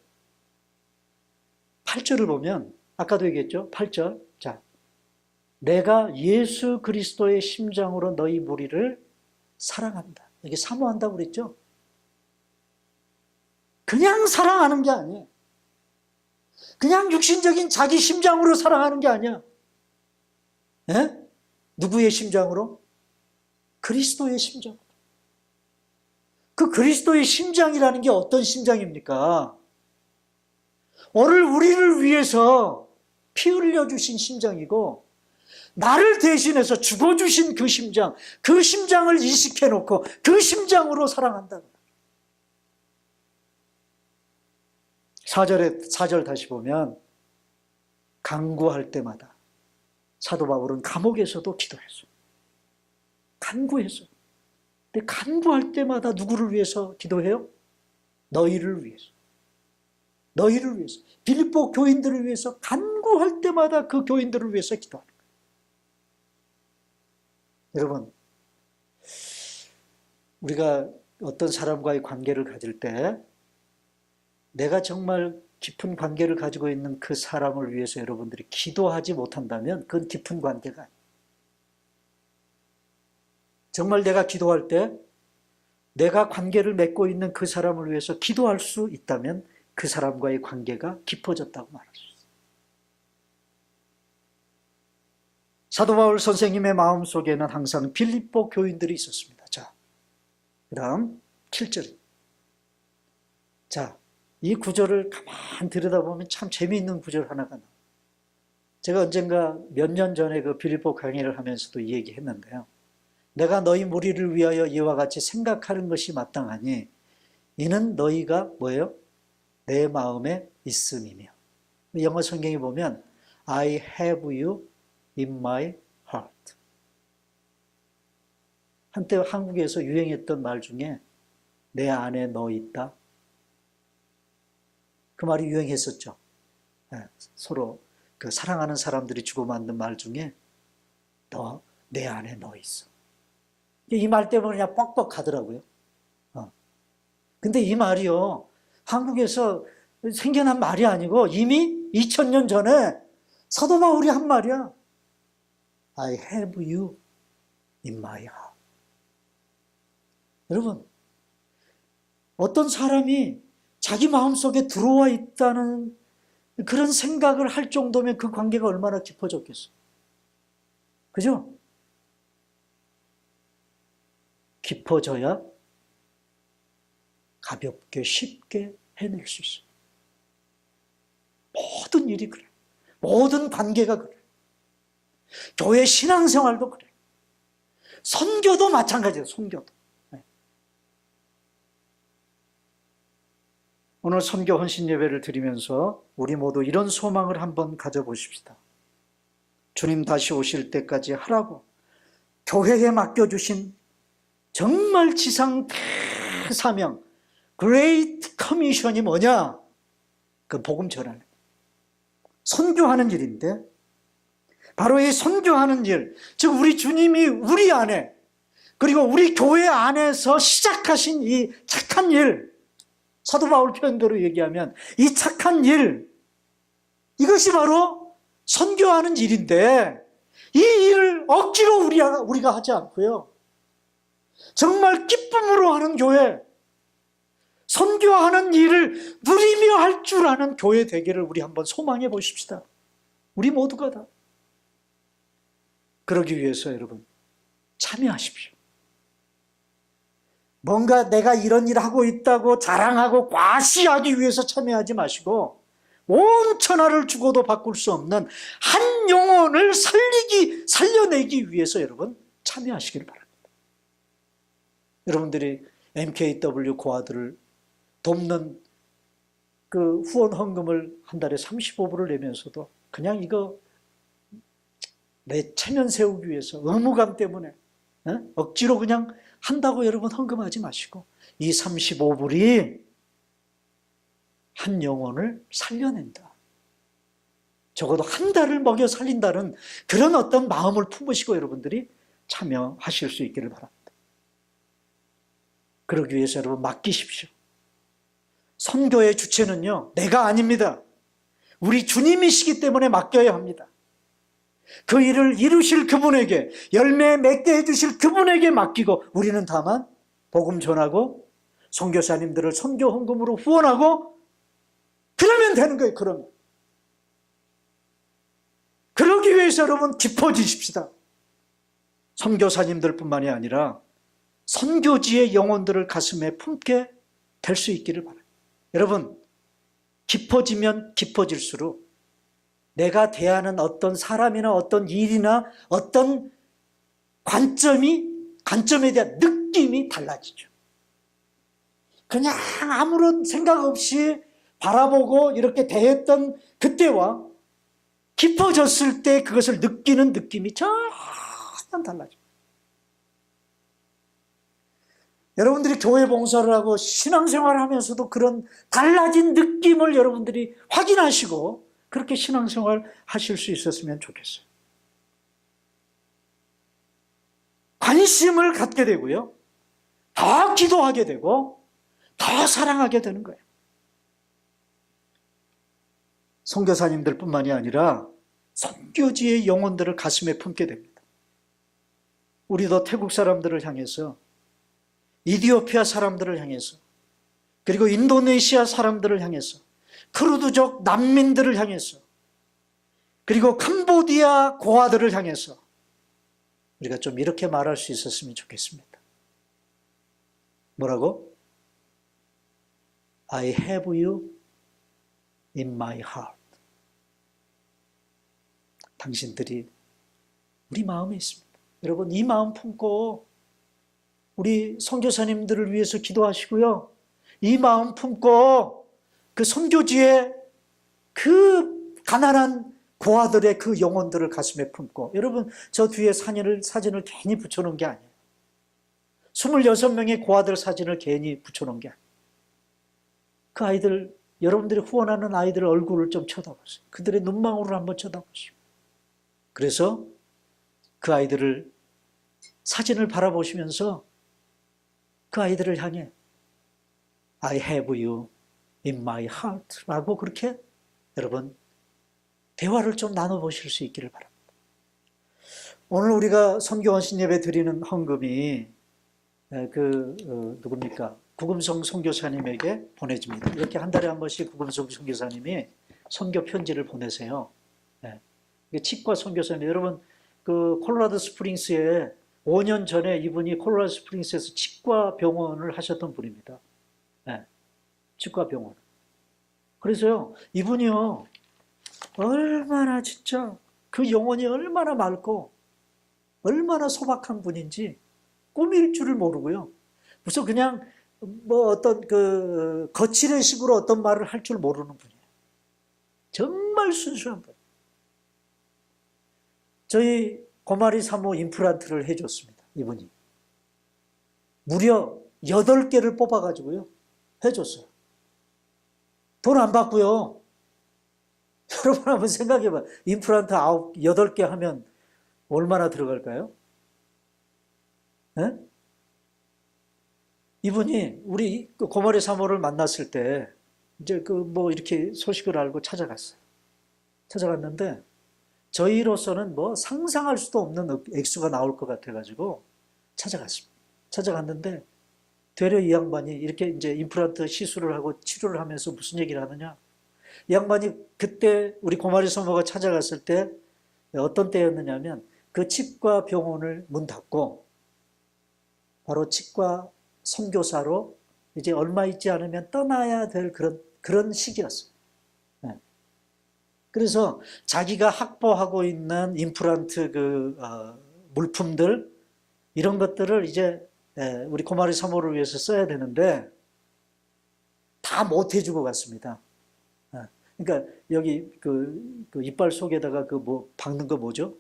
8절을 보면, 아까도 얘기했죠? 8절. 자, 내가 예수 그리스도의 심장으로 너희 무리를 사랑한다. 이게 사모한다고 그랬죠? 그냥 사랑하는 게 아니에요. 그냥 육신적인 자기 심장으로 사랑하는 게 아니야. 예? 누구의 심장으로? 그리스도의 심장. 그 그리스도의 심장이라는 게 어떤 심장입니까? 오늘 우리를 위해서 피 흘려주신 심장이고, 나를 대신해서 죽어주신 그 심장, 그 심장을 이식해놓고 그 심장으로 사랑한다. 4절 다시 보면, 간구할 때마다 사도 바울은 감옥에서도 기도했어. 간구했어. 근데 간구할 때마다 누구를 위해서 기도해요? 너희를 위해서. 너희를 위해서. 빌립보 교인들을 위해서 간구할 때마다 그 교인들을 위해서 기도하는 거예요. 여러분, 우리가 어떤 사람과의 관계를 가질 때 내가 정말 깊은 관계를 가지고 있는 그 사람을 위해서 여러분들이 기도하지 못한다면 그건 깊은 관계가 아니에요. 정말 내가 기도할 때 내가 관계를 맺고 있는 그 사람을 위해서 기도할 수 있다면 그 사람과의 관계가 깊어졌다고 말할 수 있어요. 사도 바울 선생님의 마음속에는 항상 빌립보 교인들이 있었습니다. 자, 그 다음 7절. 자, 이 구절을 가만히 들여다보면 참 재미있는 구절 하나가 나와요. 제가 언젠가 몇 년 전에 그 빌립보 강의를 하면서도 이 얘기했는데요. 내가 너희 무리를 위하여 이와 같이 생각하는 것이 마땅하니 이는 너희가 뭐예요? 내 마음에 있음이며. 영어 성경에 보면 I have you in my heart. 한때 한국에서 유행했던 말 중에 내 안에 너 있다. 그 말이 유행했었죠. 서로 그 사랑하는 사람들이 주고 만든 말 중에 너, 내 안에 너 있어. 이 말 때문에 그냥 뻑뻑 가더라고요. 근데 이 말이요, 한국에서 생겨난 말이 아니고 이미 2000년 전에 사도 바울이 한 말이야. I have you in my heart. 여러분, 어떤 사람이 자기 마음속에 들어와 있다는 그런 생각을 할 정도면 그 관계가 얼마나 깊어졌겠어. 그죠? 깊어져야 가볍게 쉽게 해낼 수 있어요. 모든 일이 그래. 모든 관계가 그래. 교회 신앙생활도 그래. 선교도 마찬가지예요. 선교도. 오늘 선교 헌신 예배를 드리면서 우리 모두 이런 소망을 한번 가져보십시다. 주님 다시 오실 때까지 하라고 교회에 맡겨주신 정말 지상 대사명, Great Commission이 뭐냐? 그 복음 전하는, 선교하는 일인데 바로 이 선교하는 일, 즉 우리 주님이 우리 안에 그리고 우리 교회 안에서 시작하신 이 착한 일, 사도 바울 표현대로 얘기하면 이 착한 일, 이것이 바로 선교하는 일인데 이 일을 억지로 우리가 하지 않고요. 정말 기쁨으로 하는 교회, 선교하는 일을 누리며 할 줄 아는 교회 되기를 우리 한번 소망해 보십시다. 우리 모두가 다. 그러기 위해서 여러분 참여하십시오. 뭔가 내가 이런 일 하고 있다고 자랑하고 과시하기 위해서 참여하지 마시고 온 천하를 주고도 바꿀 수 없는 한 영혼을 살려내기 위해서 여러분 참여하시기를 바랍니다. 여러분들이 MKW 고아들을 돕는 그 후원 헌금을 한 달에 35불을 내면서도 그냥 이거 내 체면 세우기 위해서 의무감 때문에 억지로 그냥 한다고 여러분 헌금하지 마시고 이 35불이 한 영혼을 살려낸다. 적어도 한 달을 먹여 살린다는 그런 어떤 마음을 품으시고 여러분들이 참여하실 수 있기를 바랍니다. 그러기 위해서 여러분 맡기십시오. 선교의 주체는요, 내가 아닙니다. 우리 주님이시기 때문에 맡겨야 합니다. 그 일을 이루실 그분에게, 열매 맺게 해주실 그분에게 맡기고 우리는 다만 복음 전하고 선교사님들을 선교 헌금으로 후원하고 그러면 되는 거예요. 그러기 위해서 여러분 깊어지십시다. 선교사님들뿐만이 아니라 선교지의 영혼들을 가슴에 품게 될 수 있기를 바랍니다. 여러분, 깊어지면 깊어질수록 내가 대하는 어떤 사람이나 어떤 일이나 어떤 관점에 대한 느낌이 달라지죠. 그냥 아무런 생각 없이 바라보고 이렇게 대했던 그때와 깊어졌을 때 그것을 느끼는 느낌이 전혀 달라져요. 여러분들이 교회 봉사를 하고 신앙생활을 하면서도 그런 달라진 느낌을 여러분들이 확인하시고 그렇게 신앙생활 하실 수 있었으면 좋겠어요. 관심을 갖게 되고요. 더 기도하게 되고 더 사랑하게 되는 거예요. 선교사님들뿐만이 아니라 선교지의 영혼들을 가슴에 품게 됩니다. 우리도 태국 사람들을 향해서, 이디오피아 사람들을 향해서, 그리고 인도네시아 사람들을 향해서, 크루드족 난민들을 향해서, 그리고 캄보디아 고아들을 향해서 우리가 좀 이렇게 말할 수 있었으면 좋겠습니다. 뭐라고? I have you in my heart. 당신들이 우리 마음에 있습니다. 여러분, 이 마음 품고 우리 선교사님들을 위해서 기도하시고요. 이 마음 품고 그 선교지에 그 가난한 고아들의 그 영혼들을 가슴에 품고, 여러분 저 뒤에 사진을 괜히 붙여놓은 게 아니에요. 26명의 고아들 사진을 괜히 붙여놓은 게 아니에요. 그 아이들, 여러분들이 후원하는 아이들 얼굴을 좀 쳐다보세요. 그들의 눈망울을 한번 쳐다보시고, 그래서 그 아이들을 사진을 바라보시면서 그 아이들을 향해 I have you in my heart 라고 그렇게 여러분 대화를 좀 나눠보실 수 있기를 바랍니다. 오늘 우리가 선교원신 예배 드리는 헌금이 누굽니까? 구금성 선교사님에게 보내집니다. 이렇게 한 달에 한 번씩 구금성 선교사님이 선교 편지를 보내세요. 치과 선교사님, 여러분 그 콜로라도 스프링스에 5년 전에 이분이 콜로라도 스프링스에서 치과 병원을 하셨던 분입니다. 치과 병원. 그래서요, 이분이요, 얼마나 진짜 그 영혼이 얼마나 맑고 얼마나 소박한 분인지 꾸밀 줄을 모르고요. 무슨 그냥 뭐 어떤 그 거칠의 식으로 어떤 말을 할 줄 모르는 분이에요. 정말 순수한 분. 저희 고마리 사모 임플란트를 해줬습니다. 이분이. 무려 8개를 뽑아가지고요. 해줬어요. 돈 안 받고요. 여러분 한번 생각해봐. 임플란트 8개 하면 얼마나 들어갈까요? 예? 이분이 우리 그 고마리 사모를 만났을 때 이제 그 뭐 이렇게 소식을 알고 찾아갔어요. 찾아갔는데 저희로서는 뭐 상상할 수도 없는 액수가 나올 것 같아가지고 찾아갔습니다. 찾아갔는데 되려 이 양반이 이렇게 이제 임플란트 시술을 하고 치료를 하면서 무슨 얘기를 하느냐? 이 양반이 그때 우리 고마리 사모가 찾아갔을 때 어떤 때였느냐면 그 치과 병원을 문 닫고 바로 치과 선교사로 이제 얼마 있지 않으면 떠나야 될 그런 시기였어요. 네. 그래서 자기가 확보하고 있는 임플란트 물품들 이런 것들을 이제 우리 고마리 사모를 위해서 써야 되는데 다 못 해주고 갔습니다. 그러니까 여기 그 이빨 속에다가 그 뭐 박는 거 뭐죠?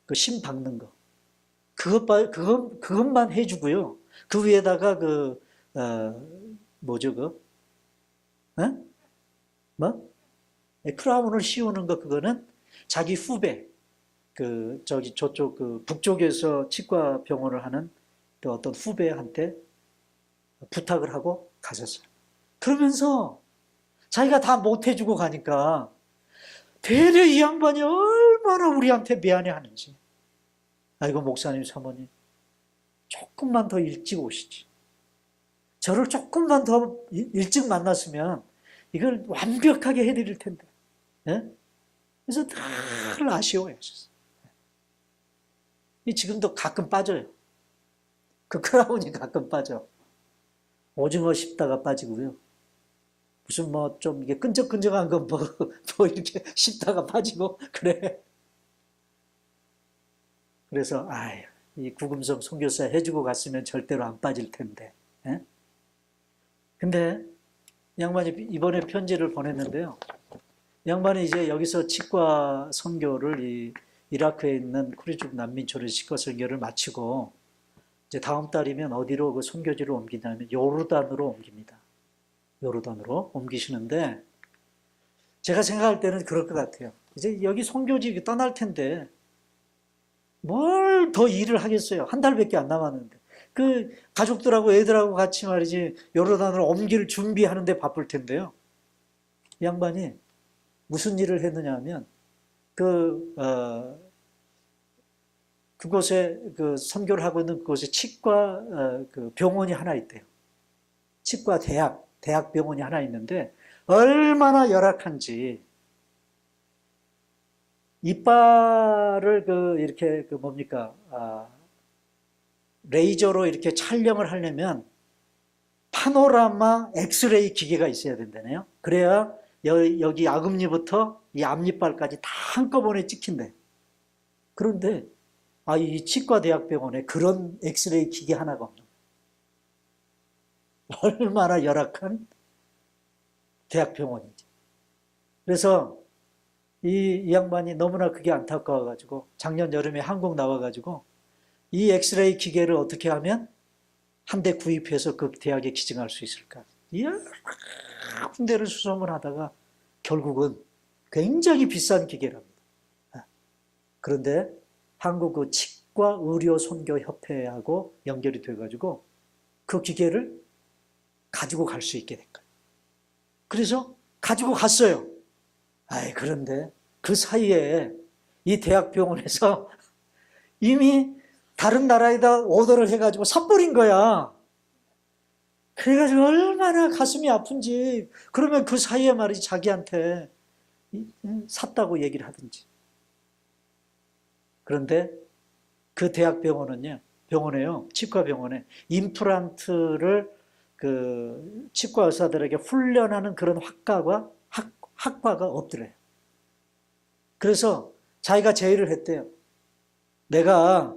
그 심 박는 거. 그것만 해주고요. 그 위에다가 뭐죠, 에? 뭐? 크라운을 씌우는 거, 그거는 자기 후배, 저쪽, 북쪽에서 치과 병원을 하는 그 어떤 후배한테 부탁을 하고 가셨어요. 그러면서 자기가 다 못해주고 가니까 되려 이 양반이 얼마나 우리한테 미안해 하는지. 아이고, 목사님, 사모님, 조금만 더 일찍 오시지. 저를 조금만 더 일찍 만났으면 이걸 완벽하게 해드릴 텐데. 예? 그래서 늘 아쉬워하셨어요. 지금도 가끔 빠져요. 그 크라운이 가끔 빠져. 오징어 씹다가 빠지고요. 무슨 뭐 좀 이게 끈적끈적한 거 뭐 이렇게 씹다가 빠지고 그래. 그래서 이 구금성 선교사 해주고 갔으면 절대로 안 빠질 텐데. 예? 근데 양반이 이번에 편지를 보냈는데요. 양반이 이제 여기서 치과 선교를 이라크에 있는 쿠리족 난민촌의 치과 선교를 마치고 이제 다음 달이면 어디로 그 선교지를 옮기냐면 요르단으로 옮깁니다. 요르단으로 옮기시는데 제가 생각할 때는 그럴 것 같아요. 이제 여기 선교지 떠날 텐데 뭘 더 일을 하겠어요. 한 달밖에 안 남았는데. 그 가족들하고 애들하고 같이 말이지 요르단으로 옮길 준비하는데 바쁠 텐데요. 이 양반이 무슨 일을 했느냐 하면 그곳에 선교를 하고 있는 그곳에 치과 병원이 하나 있대요. 치과 대학 병원이 하나 있는데 얼마나 열악한지 이빨을 이렇게 뭡니까 레이저로 이렇게 촬영을 하려면 파노라마 엑스레이 기계가 있어야 된다네요. 그래야 여기 아금니부터 이 앞니빨까지 다 한꺼번에 찍힌대. 그런데 이 치과대학병원에 그런 엑스레이 기계 하나가 없는 거예요. 얼마나 열악한 대학병원인지. 그래서 이 양반이 너무나 그게 안타까워가지고 작년 여름에 한국 나와가지고 이 엑스레이 기계를 어떻게 하면 한 대 구입해서 그 대학에 기증할 수 있을까? 여러 군데를 수소문 하다가 결국은 굉장히 비싼 기계랍니다. 그런데 한국 치과 의료 선교 협회하고 연결이 돼가지고 그 기계를 가지고 갈 수 있게 된 거예요. 그래서 가지고 갔어요. 그런데 그 사이에 이 대학병원에서 이미 다른 나라에다 오더를 해가지고 사버린 거야. 그래가지고 얼마나 가슴이 아픈지. 그러면 그 사이에 말이지 자기한테 샀다고 얘기를 하든지. 그런데 그 병원에요. 치과병원에 임플란트를 치과 의사들에게 훈련하는 그런 학과가 없더래요. 그래서 자기가 제의를 했대요. 내가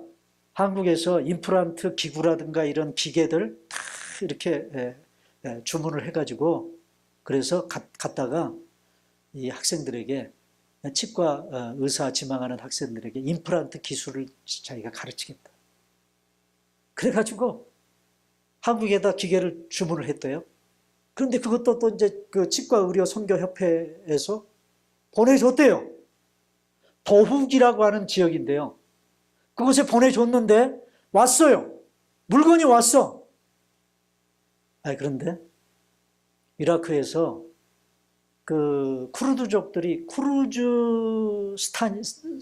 한국에서 임플란트 기구라든가 이런 기계들 다 이렇게 주문을 해가지고 그래서 갔다가 이 학생들에게 치과 의사 지망하는 학생들에게 임플란트 기술을 자기가 가르치겠다. 그래가지고 한국에다 기계를 주문을 했대요. 그런데 그것도 또 이제 그 치과 의료 선교 협회에서 보내줬대요. 도훅이라고 하는 지역인데요. 그곳에 보내줬는데 왔어요. 물건이 왔어. 그런데 이라크에서 그 쿠르드족들이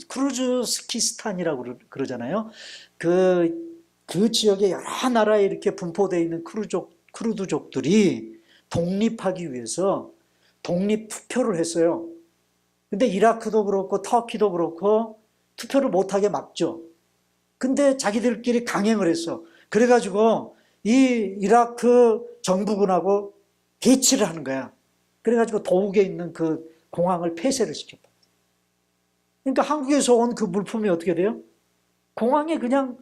쿠르즈스키스탄이라고 그러잖아요. 그 지역에 여러 나라에 이렇게 분포되어 있는 쿠르드족들이 독립하기 위해서 독립 투표를 했어요. 근데 이라크도 그렇고 터키도 그렇고 투표를 못하게 막죠. 근데 자기들끼리 강행을 했어. 그래가지고 이 이라크 정부군하고 대치를 하는 거야. 그래가지고 도욱에 있는 그 공항을 폐쇄를 시켰다. 그러니까 한국에서 온 그 물품이 어떻게 돼요? 공항에 그냥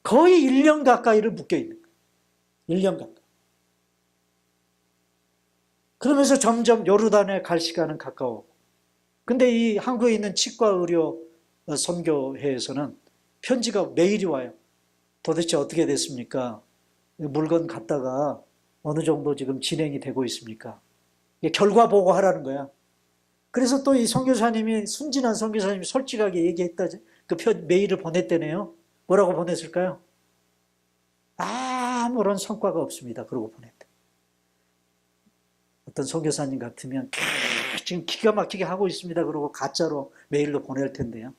거의 1년 가까이를 묶여 있는 거예요. 1년 가까이. 그러면서 점점 요르단에 갈 시간은 가까워. 근데 이 한국에 있는 치과의료 선교회에서는 편지가 매일이 와요. 도대체 어떻게 됐습니까? 물건 갖다가 어느 정도 지금 진행이 되고 있습니까? 결과 보고하라는 거야. 그래서 또 이 선교사님이, 순진한 선교사님이 솔직하게 얘기했다. 그 메일을 보냈대네요. 뭐라고 보냈을까요? 아무런 성과가 없습니다. 그러고 보냈대. 어떤 선교사님 같으면 지금 기가 막히게 하고 있습니다. 그러고 가짜로 메일로 보낼 텐데요.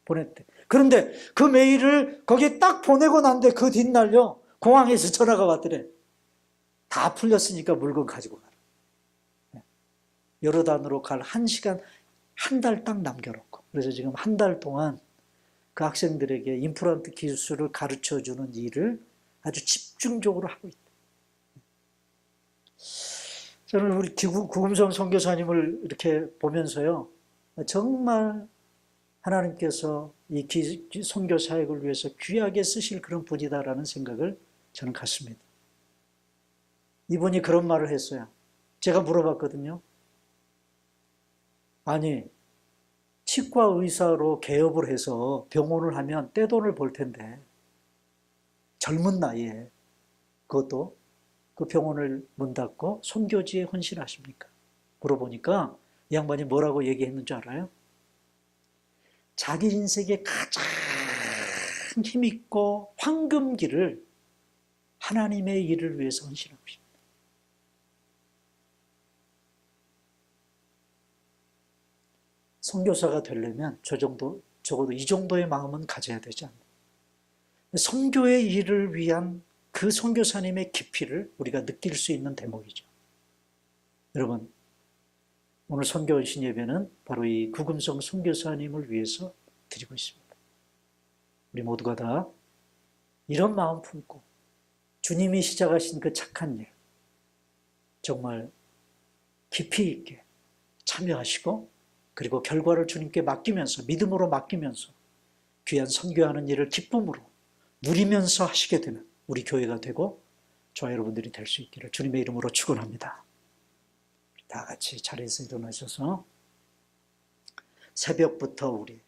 보냈대. 그런데 그 메일을 거기에 딱 보내고 난데 그 뒷날요, 공항에서 전화가 왔더래. 다 풀렸으니까 물건 가지고 가라. 요르단으로 갈 1시간, 한 달 딱 남겨놓고. 그래서 지금 한 달 동안 그 학생들에게 임플란트 기술을 가르쳐주는 일을 아주 집중적으로 하고 있다. 저는 우리 구금성 선교사님을 이렇게 보면서요, 정말 하나님께서 이 선교 사역을 위해서 귀하게 쓰실 그런 분이다라는 생각을 저는 갖습니다. 이분이 그런 말을 했어요. 제가 물어봤거든요. 아니, 치과 의사로 개업을 해서 병원을 하면 떼돈을 벌 텐데 젊은 나이에 그것도 그 병원을 문 닫고 선교지에 헌신하십니까? 물어보니까 이 양반이 뭐라고 얘기했는 줄 알아요? 자기 인생에 가장 힘있고 황금기를 하나님의 일을 위해서 헌신하고 싶다. 선교사가 되려면 적어도 이 정도의 마음은 가져야 되지 않나. 선교의 일을 위한 그 선교사님의 깊이를 우리가 느낄 수 있는 대목이죠. 여러분, 오늘 선교헌신 예배는 바로 이 구금성 선교사님을 위해서 드리고 있습니다. 우리 모두가 다 이런 마음 품고 주님이 시작하신 그 착한 일 정말 깊이 있게 참여하시고, 그리고 결과를 주님께 맡기면서, 믿음으로 맡기면서 귀한 선교하는 일을 기쁨으로 누리면서 하시게 되는 우리 교회가 되고 저와 여러분들이 될 수 있기를 주님의 이름으로 축원합니다. 다 같이 자리에서 일어나셔서 새벽부터 우리